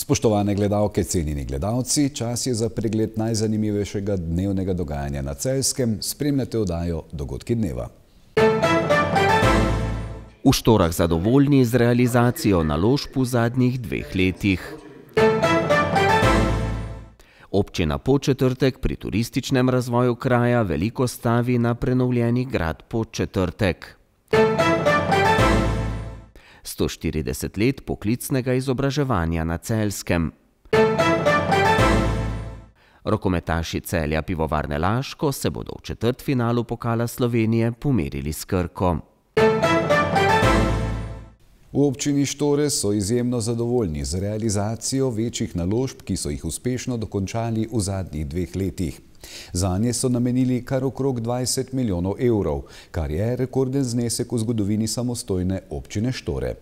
Spoštovane gledalke, cenjeni gledalci, čas je za pregled najzanimivejšega dnevnega dogajanja na Celjskem. Spremljate oddajo Dogodki dneva. V Štorah zadovoljni z realizacijo naložb v zadnjih 2 letih. Občina Podčetrtek pri turističnem razvoju kraja veliko stavi na prenovljeni grad Podčetrtek. 140 let poklicnega izobraževanja na Celjskem. Rokometaši Celja Pivovarne Laško se bodo v četrtfinalu Pokala Slovenije pomerili s Krko. V občini Štore so izjemno zadovoljni z realizacijo večjih naložb, ki so jih uspešno dokončali v zadnjih 2 letih. Zanje so namenili kar okrog 20 milijonov evrov, kar je rekorden znesek v zgodovini samostojne občine Štore.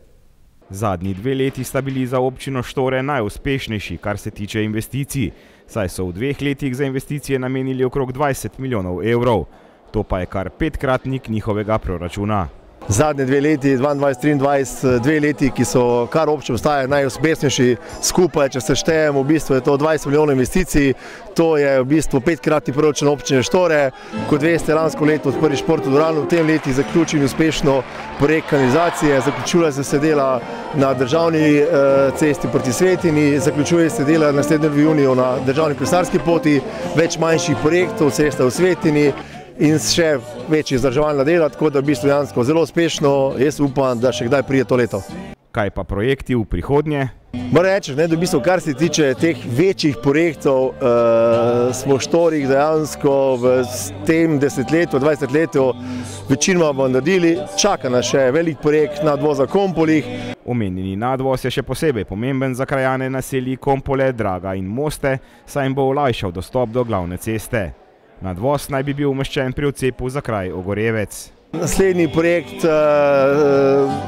Zadnji 2 leti sta bili za občino Štore najuspešnejši, kar se tiče investicij, saj so v 2 letih za investicije namenili okrog 20 milijonov evrov. To pa je kar 5-kratnik njihovega proračuna. Zadnje 2 leti, 22-23, 2 leti, ki so kar občino ostajajo najuspešnejši skupaj, če se štejemo, v bistvu je to 20 milijonov investicij, to je v bistvu 5-kratni proračun občine Štore. Kot veste, lansko leto odprli športno dvorano, v tem leti zaključili uspešno projekt kanalizacije, zaključuje se dela na državni cesti proti Svetini, zaključuje se dela naslednjem juniju na državni kolesarski poti, več manjših projektov, cesta v Svetini in še večji vzdrževalna dela, tako da v bistvu dejansko zelo uspešno, jaz upam, da še kdaj pride to leto. Kaj pa projekti v prihodnje? Moram reči, da v bistvu, kar se tiče teh večjih projektov, smo v Štorih dejansko v tem desetletju, 20 letju večinoma bomo naredili. Čaka nas še velik projekt nadvoza Kompolih. Omenjeni nadvoz je še posebej pomemben za krajane naselij Kompole, Draga in Moste, saj jim bo olajšal dostop do glavne ceste. Nadvoz naj bi bil umeščen pri odcepu za kraj Ogorjevec. Naslednji projekt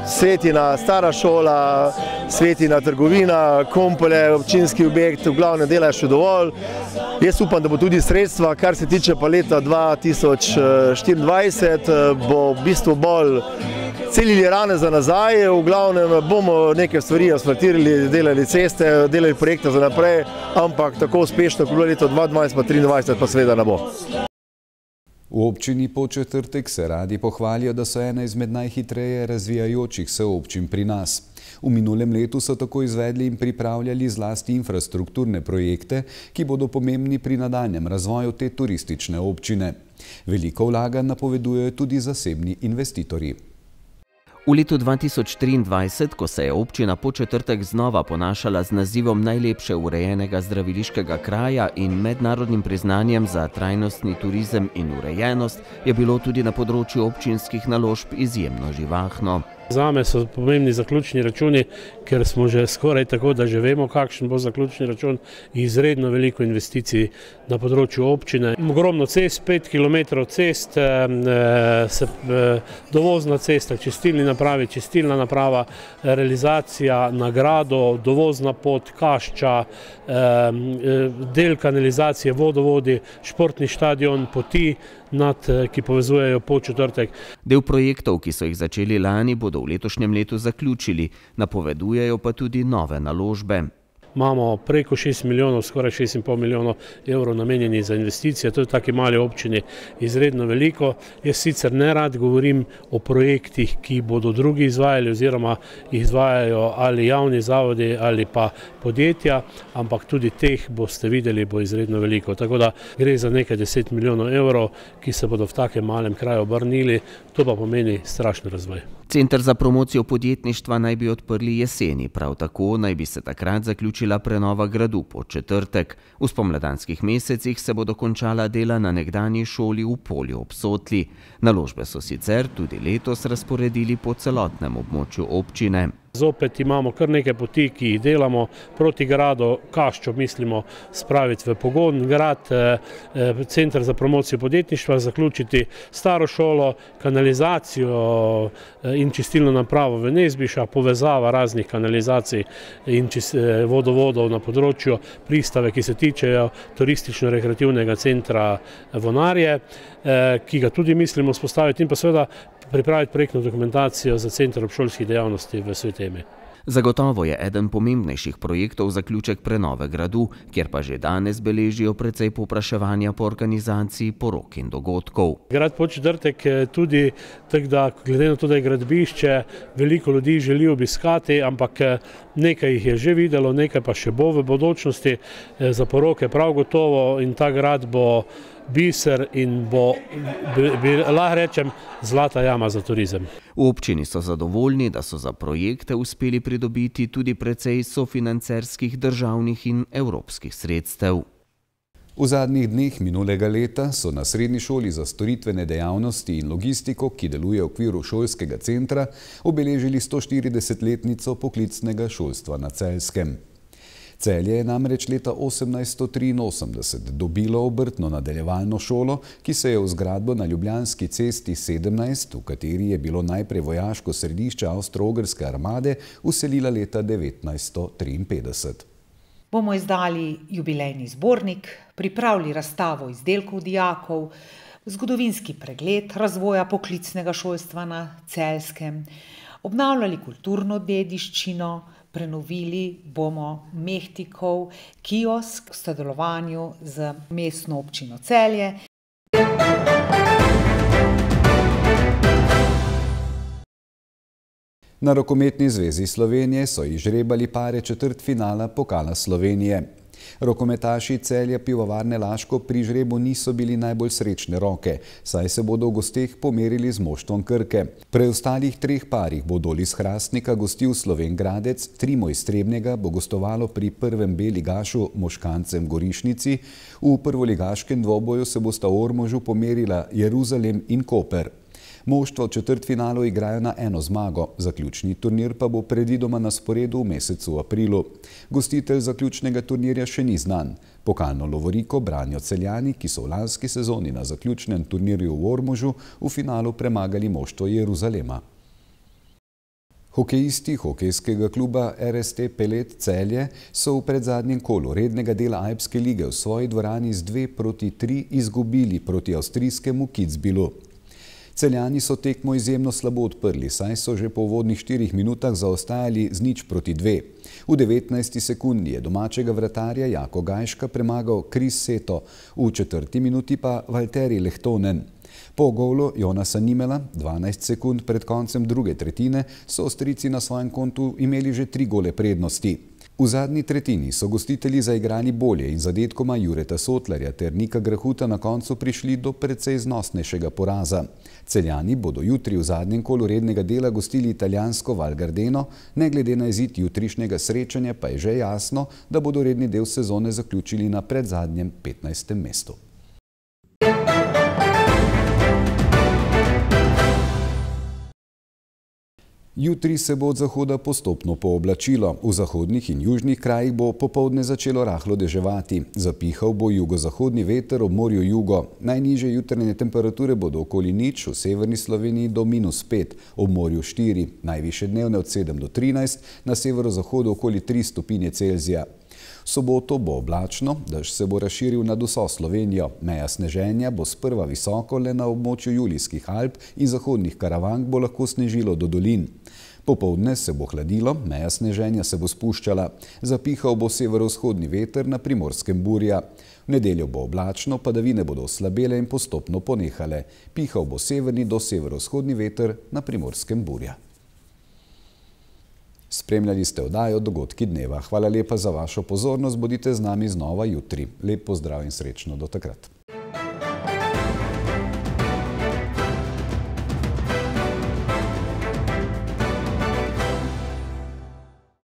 Svetina stara šola, Svetina trgovina, Kompole, občinski objekt, v glavne dela je še dovolj. Jaz upam, da bo tudi sredstva, kar se tiče pa leta 2024, bo v bistvu bolj celili rane za nazaj, v glavnem bomo neke stvari asfaltirali, delali ceste, delali projekte za naprej, ampak tako uspešno, kot bilo leto 2020 pa 2023, pa seveda ne bo. V občini Podčetrtek se radi pohvalijo, da so ena izmed najhitreje razvijajočih se občin pri nas. V minulem letu so tako izvedli in pripravljali zlasti infrastrukturne projekte, ki bodo pomembni pri nadaljnjem razvoju te turistične občine. Veliko vlaganj napovedujejo tudi zasebni investitorji. V letu 2023, ko se je občina Podčetrtek znova ponašala z nazivom najlepše urejenega zdraviliškega kraja in mednarodnim priznanjem za trajnostni turizem in urejenost, je bilo tudi na področju občinskih naložb izjemno živahno. Zame so pomembni zaključni računi, ker smo že skoraj tako, da že vemo, kakšen bo zaključni račun, izredno veliko investicij na področju občine. Ogromno cest, 5 km cest, dovozna cesta, čistilna naprava, realizacija na gradu, dovozna pot, Kašča, del kanalizacije, vodovodi, športni štadion, poti, ki povezujejo Podčetrtek. Del projektov, ki so jih začeli lani, bodo v letošnjem letu zaključili, napovedujejo pa tudi nove naložbe. Imamo preko 6 milijonov, skoraj 6,5 milijonov evrov namenjeni za investicije, to je v taki mali občini izredno veliko. Jaz sicer ne rad govorim o projektih, ki bodo drugi izvajali oziroma izvajajo ali javni zavodi ali pa podjetja, ampak tudi teh boste videli, bo izredno veliko. Tako da gre za nekaj 10 milijonov evrov, ki se bodo v takem malem kraju obrnili, to pa pomeni strašen razvoj. Center za promocijo podjetništva naj bi odprli jeseni, prav tako naj bi se takrat zaključila prenova gradu Podčetrtek. V spomladanskih mesecih se bodo končala dela na nekdanji šoli v Polju ob Sotli. Naložbe so sicer tudi letos razporedili po celotnem območju občine. Zopet imamo kar nekaj poti, ki jih delamo proti gradu, Kaščo mislimo spraviti v pogon, grad, center za promocijo podjetništva, zaključiti staro šolo, kanalizacijo in čistilno napravo v Nezbiša, povezava raznih kanalizacij in vodovodov na področju pristave, ki se tičejo turistično-rekreativnega centra Vonarje, ki ga tudi mislimo vzpostaviti in pa seveda pripraviti projektno dokumentacijo za center obšolskih dejavnosti v Svetemi. Zagotovo je eden pomembnejših projektov zaključek prenove gradu, kjer pa že danes beležijo precej povpraševanja po organizaciji porok in dogodkov. Grad Podčetrtek tudi, tako da glede na to, da je gradbišče, veliko ljudi želi obiskati, ampak nekaj jih je že videlo, nekaj pa še bo v bodočnosti. Za poroke prav gotovo in ta grad bo biser in bo, lahko rečem, zlata jama za turizem. V občini so zadovoljni, da so za projekte uspeli pridobiti tudi precej sofinancerskih državnih in evropskih sredstev. V zadnjih dneh minulega leta so na srednji šoli za storitvene dejavnosti in logistiko, ki deluje v okviru šolskega centra, obeležili 140-letnico poklicnega šolstva na Celjskem. Celje je namreč leta 1883 dobilo obrtno nadaljevalno šolo, ki se je v zgradbo na Ljubljanski cesti 17, v kateri je bilo najprej vojaško središče Avstro-Ogrske armade, vselila leta 1953. Bomo izdali jubilejni zbornik, pripravili razstavo izdelkov dijakov, zgodovinski pregled razvoja poklicnega šolstva na Celjskem, obnavljali kulturno dediščino, prenovili bomo Mehtikov kiosk v sodelovanju z mestno občino Celje. Na Rokometni zvezi Slovenije so izžrebali pare četrtfinala Pokala Slovenije. Rokometaši Celja Pivovarne Laško pri žrebu niso bili najbolj srečne roke, saj se bodo v gosteh pomerili z moštvom Krke. Preostalih treh parih bo Dol iz Hrastnika gostil Slovenj Gradec, Trimo iz Trebnjega bo gostovalo pri prvem B-ligašu Moškancem Gorišnici, v prvoligaškem dvoboju se bosta v Ormožu pomerila Jeruzalem in Koper. Moštva v četrtfinalu igrajo na eno zmago, zaključni turnir pa bo predvidoma na sporedu v mesecu aprilu. Gostitelj zaključnega turnirja še ni znan. Pokalno lovoriko branijo Celjani, ki so v lanski sezoni na zaključnem turnirju v Ormožu v finalu premagali moštvo Jeruzalema. Hokejisti hokejskega kluba RST Pelet Celje so v predzadnjem kolu rednega dela Alpske lige v svoji dvorani z 2-3 izgubili proti avstrijskemu Kitzbühelu. Celjani so tekmo izjemno slabo odprli, saj so že po uvodnih 4 minutah zaostajali z 0-2. V 19. sekundi je domačega vratarja Jako Gajška premagal Kris Seto, v 4. minuti pa Valtteri Lehtonen. Po golu Jonasa Nimela, 12 sekund pred koncem druge tretjine, so Avstrijci na svojem kontu imeli že 3 gole prednosti. V zadnji tretjini so gostitelji zaigrali bolje in zadetkoma Jureta Sotlarja ter Nika Grahuta na koncu prišli do precej znosnejšega poraza. Celjani bodo jutri v zadnjem kolu rednega dela gostili italijansko Val Gardeno, ne glede na izid jutrišnjega srečanja pa je že jasno, da bodo redni del sezone zaključili na predzadnjem 15. mestu. Jutri se bo od zahoda postopno pooblačilo. V zahodnih in južnih krajih bo popoldne začelo rahlo deževati. Zapihal bo jugozahodni veter ob morju jugo. Najnižje jutranje temperature bodo okoli 0, v severni Sloveniji do -5, ob morju 4, najvišje dnevne od 7 do 13, na severozahodu okoli 3 stopinje Celzija. V soboto bo oblačno, dež se bo razširil nad vso Slovenijo. Meja sneženja bo sprva visoko le na območju Julijskih Alp in zahodnih Karavank bo lahko snežilo do dolin. Popoldne se bo hladilo, meja sneženja se bo spuščala. Zapihal bo severovzhodni veter, na Primorskem burja. V nedeljo bo oblačno, padavine bodo oslabele in postopno ponehale. Pihal bo severni do severovzhodni veter, na Primorskem burja. Spremljali ste oddajo Dogodki dneva. Hvala lepa za vašo pozornost, bodite z nami znova jutri. Lep pozdrav in srečno do takrat.